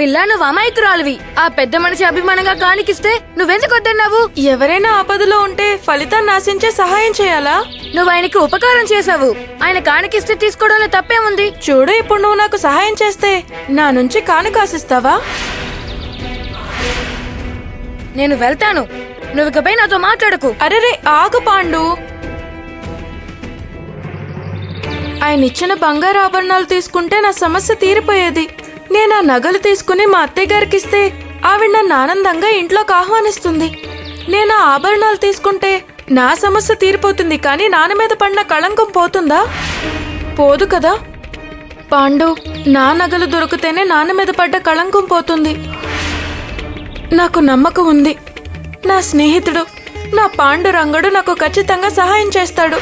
పిల్ల నువ్వు అమాయకురాలివి. ఆ పెద్ద మనిషి అభిమానంగా కానికిస్తే నువ్వెందుకు వద్దన్నావు? ఎవరైనా ఆపదలో ఉంటే ఫలితాన్ని ఆశించే సహాయం చేయాలా? నువ్వు ఆయనకి ఉపకారం చేశావు. ఆయన కానికిస్తే తీసుకోవడంలో తప్పేముంది? చూడు, ఇప్పుడు నువ్వు నాకు సహాయం చేస్తే నా నుంచి కానుక ఆశిస్తావా? నేను వెళ్తాను. నువ్వు ఇకపై నాతో మాట్లాడకు. అరెరే ఆగు పాండు. ఆయన ఇచ్చిన బంగారు ఆభరణాలు తీసుకుంటే నా సమస్య తీరిపోయేది. నేను ఆ నగలు తీసుకుని మా అత్తయ్య గారికి ఇస్తే ఆవిడ నన్ను ఆనందంగా ఇంట్లోకి ఆహ్వానిస్తుంది. నేను ఆ ఆభరణాలు తీసుకుంటే నా సమస్య తీరిపోతుంది, కానీ నాన్న మీద పడిన కళంకం పోతుందా? పోదు కదా. పాండు, నా నగలు దొరికితేనే నాన్న మీద పడ్డ కళంకం పోతుంది. నాకు నమ్మకం ఉంది. నా స్నేహితుడు నా పాండురంగడు నాకు ఖచ్చితంగా సహాయం చేస్తాడు.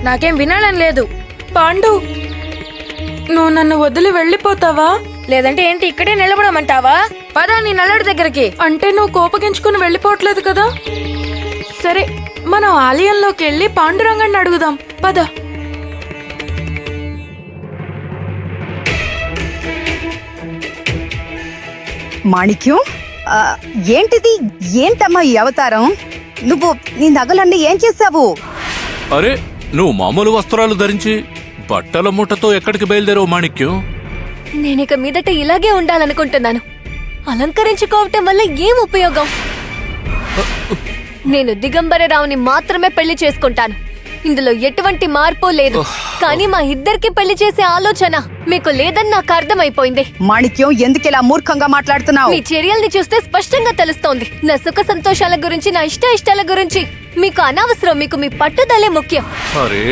నాకేం వినాలని లేదు. పాండు, నువ్వు నన్ను వదిలి వెళ్ళిపోతావా? లేదంటే ఏంటి ఇక్కడే నిలబడమంటావా? పదా నీ నల్లడి దగ్గరికి. అంటే నువ్వు కోపగించుకుని వెళ్ళిపోవట్లేదు కదా? సరే, మనం ఆలయంలోకి వెళ్ళి పాండురంగడిని అడుగుదాం. పద. మాణిక్యం, ఏంటిది? ఏంటమ్మా ఈ అవతారం? నువ్వు నీ నగలన్నీ ఏం చేశావు? అరే, నువ్వు మామూలు వస్త్రాలు ధరించి బట్టల మూటతో ఎక్కడికి బయలుదేరావు మాణిక్యం? నేనిక మీదట ఇలాగే ఉండాలనుకుంటున్నాను. అలంకరించుకోవటం వల్ల ఏం ఉపయోగం? నేను దిగంబరరావుని మాత్రమే పెళ్లి చేసుకుంటాను. ఇందులో ఎటువంటి మార్పు లేదు. కానీ మా ఇద్దరికి పెళ్లి చేసే ఆలోచన మీకు లేదని నాకు అర్థమైపోయింది. మాణిక్యం, ఎందుకిలా మూర్ఖంగా మాట్లాడుతున్నావు? మీ చర్యల్ని చూస్తే స్పష్టంగా తెలుస్తోంది. నా సుఖ సంతోషాల గురించి, నా ఇష్టాల గురించి మీకు అనవసరం. మీకు మీ పట్టుదలే ముఖ్యం. అరే,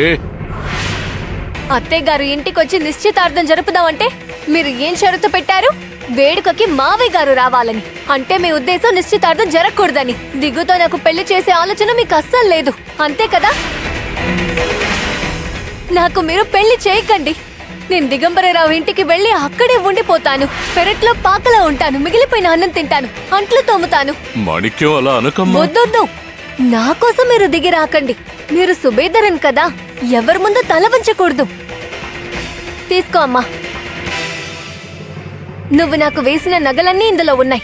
అత్తయ్య గారు ఇంటికొచ్చి నిశ్చితార్థం జరుపుదామంటే మీరు ఏం షరతు పెట్టారు? వేడుకకి మావయ్య గారు రావాలని. అంటే మీ ఉద్దేశం నిశ్చితార్థం జరగకూడదని. దిగుతో నాకు పెళ్లి చేసే ఆలోచన మీకు అస్సలు లేదు, అంతే కదా? నాకు మీరు పెళ్లి చేయకండి. నేను దిగంబరరావు ఇంటికి వెళ్లి అక్కడే ఉండిపోతాను. పెరట్లో పాకలా ఉంటాను. మిగిలిపోయిన అన్నం తింటాను, అంట్లు తోముతాను. మాణిక్యం, అలా అనకమ్మా. వద్దొద్దు, నా కోసం మీరు దిగి రాకండి. మీరు సుబేదరన్ కదా, ఎవరి ముందు తల వంచకూడదు. తీసుకో అమ్మా. నువ్వు నాకు వేసిన నగలన్నీ ఇందులో ఉన్నాయి.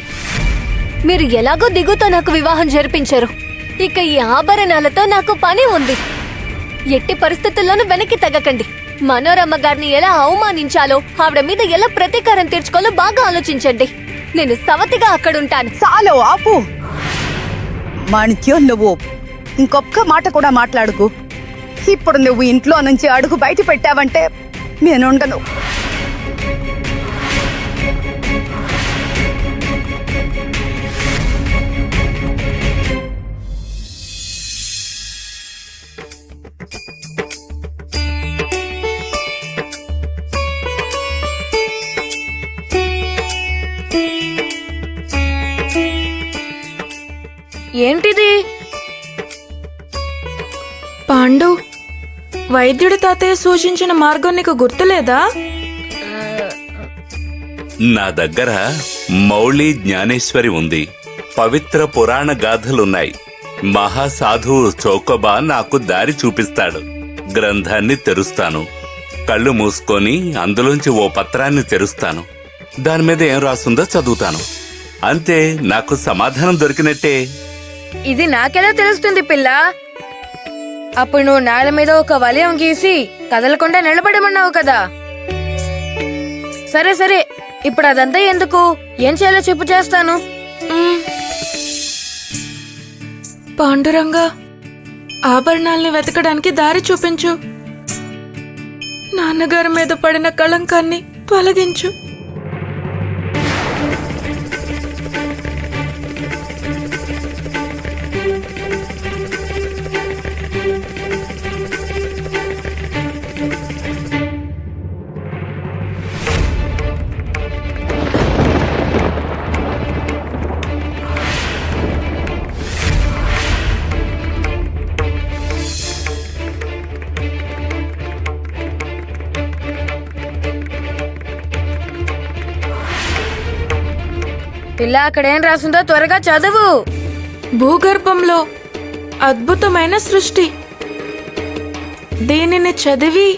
మీరు ఎలాగో దిగుతో నాకు వివాహం జరిపించారు. ఇక ఈ ఆభరణాలతో నాకు పని ఉంది. ఎట్టి పరిస్థితుల్లోనూ వెనక్కి తగ్గకండి. మనోరమ్మ గారిని ఎలా అవమానించాలో, ఆవిడ మీద ఎలా ప్రతీకారం తీర్చుకోవాలో బాగా ఆలోచించండి. నేను సవతిగా అక్కడుంటాను. చాలు, ఆపు. మాణిక్యం, నువ్వు ఇంకొక్క మాట కూడా మాట్లాడుకు. ఇప్పుడు నువ్వు ఇంట్లో నుంచి అడుగు బయట పెట్టావంటే నేనుండను. ఏంటిది? పాండు, వైద్యుడి తాతయ్య సూచించిన మార్గం నీకు గుర్తులేదా? నా దగ్గర మౌళి జ్ఞానేశ్వరి ఉంది. పవిత్ర పురాణ గాథలున్నాయి. మహాసాధువు చౌకబా నాకు దారి చూపిస్తాడు. గ్రంథాన్ని తెరుస్తాను. కళ్ళు మూసుకొని అందులోంచి ఓ పత్రాన్ని తెరుస్తాను. దానిమీద ఏం రాస్తుందో చదువుతాను. అంతే, నాకు సమాధానం దొరికినట్టే. ఇది నాకెలా తెలుస్తుంది పిల్ల? అప్పుడు నువ్వు నేల మీద ఒక వలయం గీసి కదలకుండా నిలబడమన్నావు కదా. సరే సరే, ఇప్పుడు అదంతా ఎందుకు? ఏం చేయాలో చెప్పు, చేస్తాను. పాండురంగా, ఆభరణాల్ని వెతకడానికి దారి చూపించు. నాన్నగారి మీద పడిన కళంకాన్ని తొలగించు. పిల్ల, అక్కడేం రాసిందో త్వరగా చదువు. భూగర్భంలో అద్భుతమైన సృష్టి. దీనిని చదివి